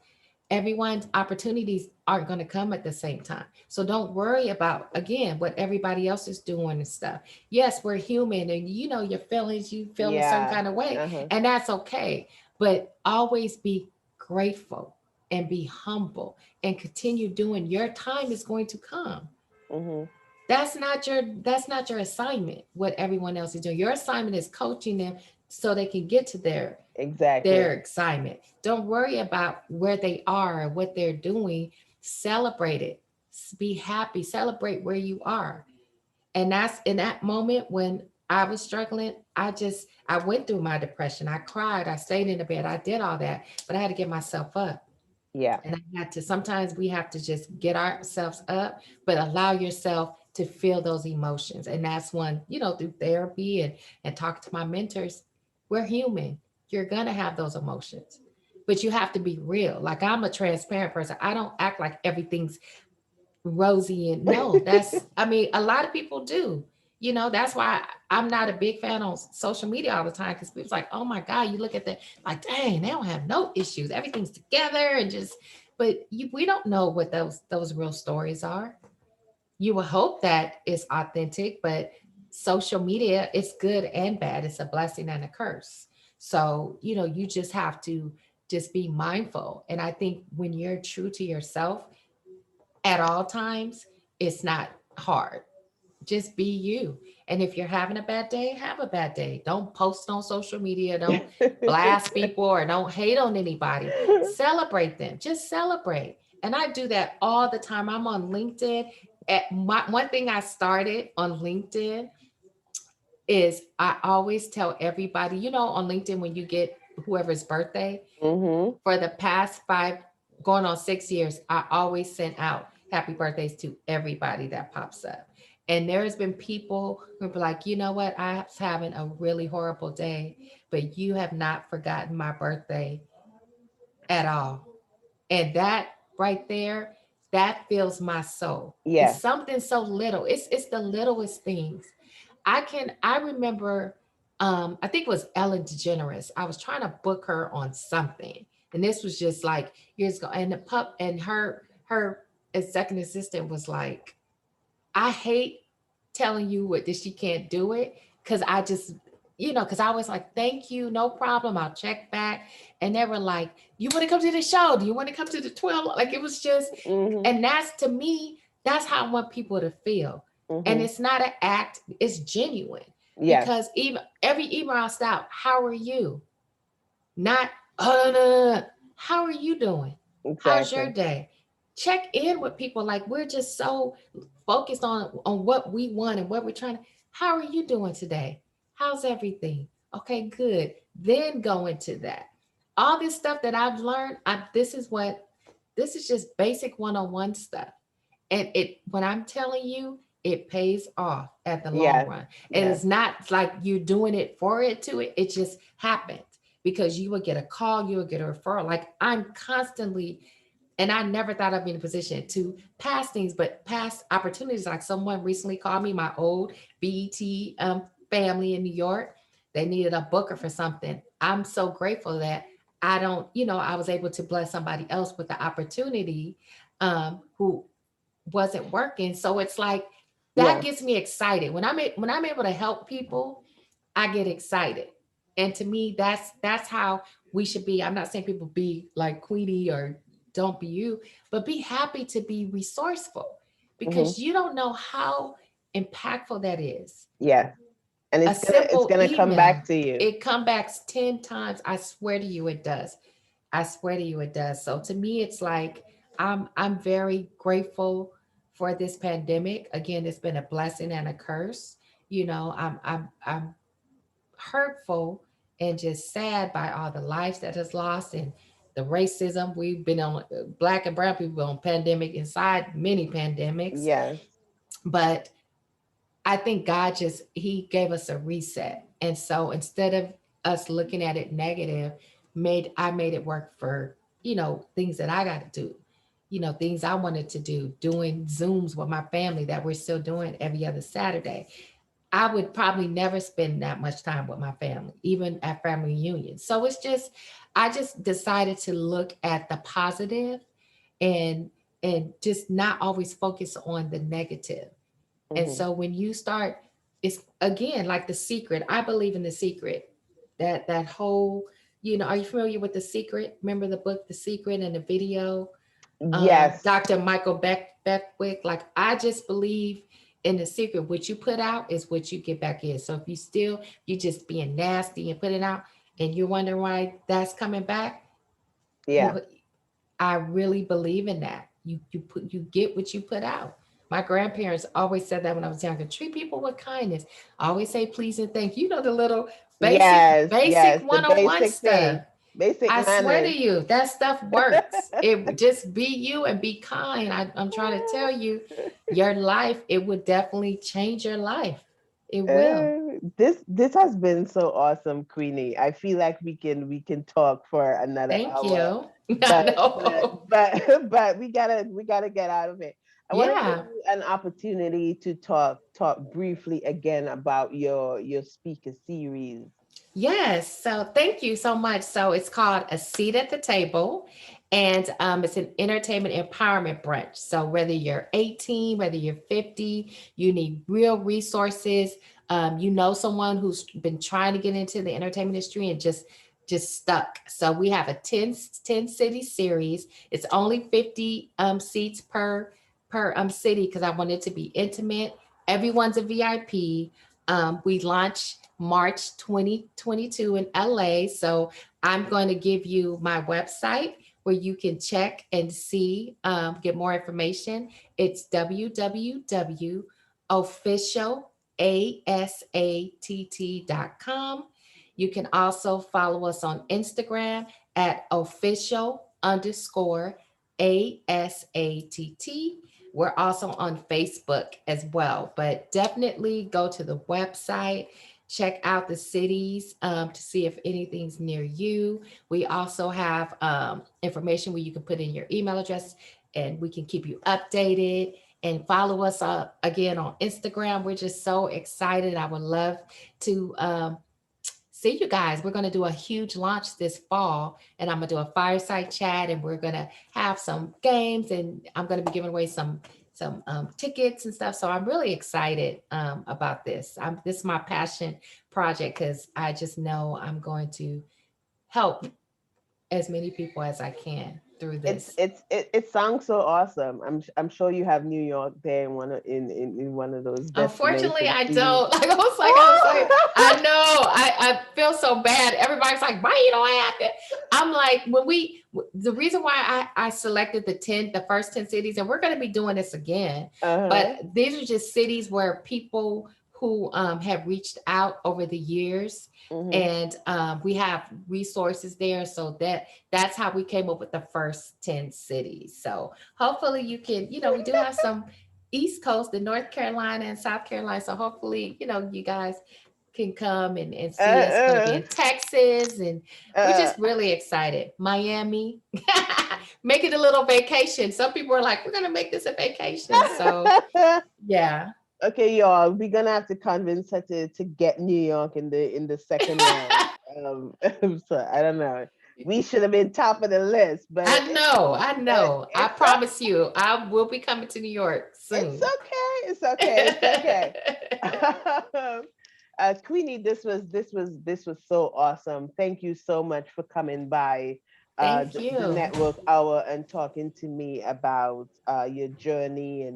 Everyone's opportunities aren't going to come at the same time. So don't worry about again what everybody else is doing and stuff. Yes, we're human and your feelings, you feel a certain Yeah. kind of way Uh-huh. and that's okay. But always be grateful and be humble and continue doing your time is going to come. Mm-hmm. That's not your assignment what everyone else is doing. Your assignment is coaching them so they can get to their Exactly. assignment. Don't worry about where they are or what they're doing. Celebrate it. Be happy. Celebrate where you are. And that's in that moment when I was struggling, I went through my depression. I cried. I stayed in the bed. I did all that, but I had to get myself up. Yeah. And I had to, sometimes we have to just get ourselves up, but allow yourself to feel those emotions. And that's when, through therapy and talk to my mentors, we're human. You're going to have those emotions, but you have to be real. Like I'm a transparent person. I don't act like everything's rosy and no, I mean, a lot of people do. That's why I'm not a big fan on social media all the time because people's like, oh my God, you look at that, like, dang, they don't have no issues. Everything's together and just, but we don't know what those real stories are. You would hope that it's authentic, but social media, it's good and bad. It's a blessing and a curse. So, you just have to just be mindful. And I think when you're true to yourself, at all times, it's not hard. Just be you. And if you're having a bad day, have a bad day. Don't post on social media. Don't blast people or don't hate on anybody. Celebrate them. Just celebrate. And I do that all the time. I'm on LinkedIn. One thing I started on LinkedIn is I always tell everybody, on LinkedIn, when you get whoever's birthday, Mm-hmm. for the past going on 6 years, I always sent out happy birthdays to everybody that pops up. And there's been people who be like, you know what, I was having a really horrible day, but you have not forgotten my birthday at all. And that right there, that fills my soul. It's Yes. something so little. It's the littlest things. I remember I think it was Ellen DeGeneres. I was trying to book her on something. And this was just like years ago. And the her executive assistant was like, I hate telling you what that she can't do it, because I just, because I was like, thank you, no problem, I'll check back. And they were like, you want to come to the show? Do you want to come to the 12? Like it was just, Mhm. and that's to me, that's how I want people to feel. And Mhm. it's not an act, it's genuine. Yes. Because even every email I stop, how are you? Not, oh, no, no, no. How are you doing? How's your Exactly. day? Check in with people. Like we're just so focused on what we want and what we're trying to. How are you doing today? How's everything? Okay, good. Then go into that. All this stuff that I've learned, this is just basic one-on-one stuff. And it when I'm telling you, it pays off at the long Yes. run. And Yes. it's not like you're doing it for it just happens because you will get a call, you will get a referral. Like I'm constantly, and I never thought I'd be in a position to pass things, but pass opportunities. Like someone recently called me, my old BET family in New York. They needed a booker for something. I'm so grateful that I was able to bless somebody else with the opportunity who wasn't working. So it's like that Yes. gets me excited. When I'm able to help people, I get excited. And to me, that's how we should be. I'm not saying people be like Queenie or don't be you, but be happy to be resourceful Mhm. because you don't know how impactful that is. Yes. And A it's simple gonna come email, back to you. it comes back 10 times. I swear to you it does. I swear to you it does. So to me it's like I'm very grateful for this pandemic. Again, it's been a blessing and a curse. I'm hurtful and just sad by all the lives that is lost and the racism we've been on. Black and brown people on pandemic inside many pandemics. Yes. But I think God just he gave us a reset. And so instead of us looking at it negative, made it work for, things that I got to do. Things I wanted to do, doing Zooms with my family that we're still doing every other Saturday. I would probably never spend that much time with my family, even at family reunions. So I just decided to look at the positive and just not always focus on the negative. And Mhm. so when you start, it's again like The Secret. I believe in The Secret. That whole, are you familiar with The Secret? Remember the book The Secret and the video? Yes. Dr. Michael Beckwith. Like I just believe in The Secret. What you put out is what you get back in. So if you just being nasty and putting out, and you're wondering why that's coming back, you Yeah. I really believe in that. You get what you put out. My grandparents always said that when I was younger. Treat people with kindness. Always say please and thank you. You know the little Yes. basic Yes. The one-on-one basic stuff. thing. Basic I swear to manners. you, that stuff works. It just be you and be kind. I'm trying to tell you, your life, it would definitely change your life. It will. This has been so awesome, Queenie. I feel like we can talk for another Thank hour, you. I but know. but we gotta get out of it. I want to give Yeah. you an opportunity to talk briefly again about your speaker series. Yes. So thank you so much. So it's called A Seat at the Table, and it's an entertainment empowerment brunch. So whether you're 18, whether you're 50, you need real resources. You know someone who's been trying to get into the entertainment industry and just stuck. So we have a ten city series. It's only 50 seats per city because I want it to be intimate. Everyone's a VIP. We launch March 2022 in LA. So I'm going to give you my website where you can check and see, get more information. It's www.officialasatt.com. You can also follow us on Instagram at official underscore ASATT. We're also on Facebook as well, but definitely go to the website, check out the cities to see if anything's near you. We also have information where you can put in your email address and we can keep you updated. And follow us again on Instagram. We're just so excited. I would love to see you guys. We're going to do a huge launch this fall, and I'm going to do a fireside chat, and we're going to have some games, and I'm going to be giving away tickets and stuff. So I'm really excited about this. This is my passion project because I just know I'm going to help as many people as I can through this. It sounds so awesome. I'm sure you have New York there in in one of those Unfortunately, destination I cities. don't. I know. I feel so bad. Everybody's like, why you don't have it? I'm like, the reason why I selected the first 10 cities, and we're going to be doing this again, but Uh-huh. these are just cities where people who have reached out over the years, Hmm. and we have resources there. So that's how we came up with the first 10 cities. So hopefully you can, we do have some East Coast, the North Carolina and South Carolina. So hopefully, you guys can come and see us. We're going to be Uh, in Texas, and we're uh, just really excited. Miami, make it a little vacation. Some people are like, we're going to make this a vacation. So uh. yeah. Okay, y'all, we're gonna have to convince her to get New York in the second round. Um, so I don't know. We should have been top of the list, but I know. I know. I it's promise you, I will be coming to New York it's soon. okay. It's okay. It's okay. Queenie, this was so awesome. Thank you so much for coming by Thank the you. network hour and talking to me about your journey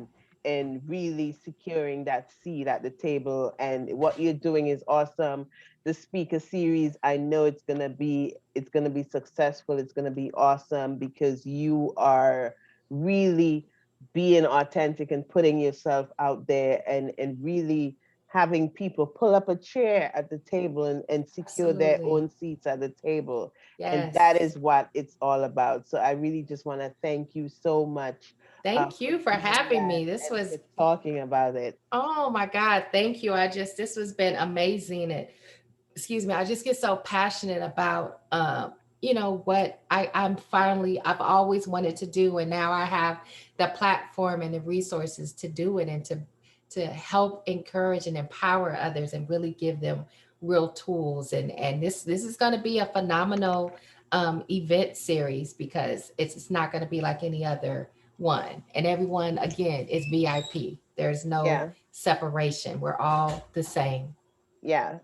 and really securing that seat at the table. And what you're doing is awesome. The speaker series, I know it's gonna be successful. It's gonna be awesome because you are really being authentic and putting yourself out there and really having people pull up a chair at the table and secure their Absolutely. own seats at the table. And that Yes. is what it's all about. So I really just want to thank you so much Thank for you for doing having that me. This and was, for talking about it. oh my God, thank you. This has been amazing. And excuse me, I just get so passionate about, what I've always wanted to do. And now I have the platform and the resources to do it and to help encourage and empower others and really give them real tools. And this is going to be a phenomenal event series because it's not going to be like any other one. And everyone, again, is VIP. There's no Yeah. separation. We're all the same. Yeah.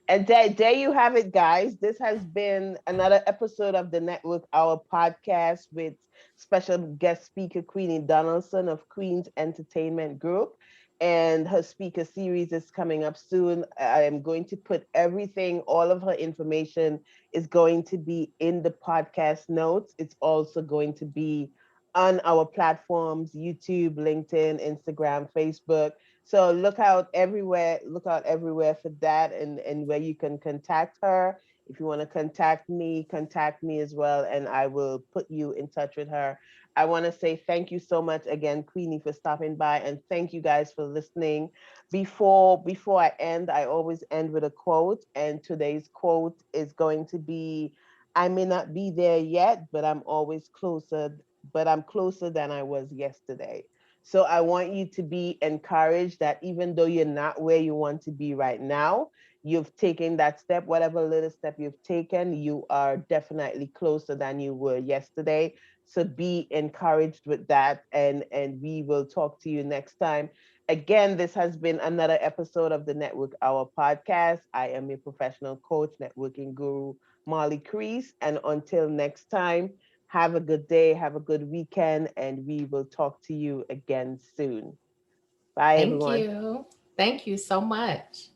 And there you have it, guys. This has been another episode of the Network Hour podcast with special guest speaker Queenie Donaldson of Queen's Entertainment Group. And her speaker series is coming up soon. I am going to put everything, all of her information is going to be in the podcast notes. It's also going to be on our platforms YouTube, LinkedIn, Instagram, Facebook. So look out everywhere for that and where you can contact her. If you want to contact me as well, and I will put you in touch with her. I want to say thank you so much again, Queenie, for stopping by, and thank you guys for listening. Before I end, I always end with a quote, and today's quote is going to be, I may not be there yet, but I'm closer than I was yesterday. So I want you to be encouraged that even though you're not where you want to be right now, you've taken that step, whatever little step you've taken, you are definitely closer than you were yesterday. So be encouraged with that, and we will talk to you next time. Again, this has been another episode of the Network Hour podcast. I am your professional coach, networking guru, Molly Crease. And until next time, have a good day, have a good weekend, and we will talk to you again soon. Bye, Thank everyone. you. Thank you so much.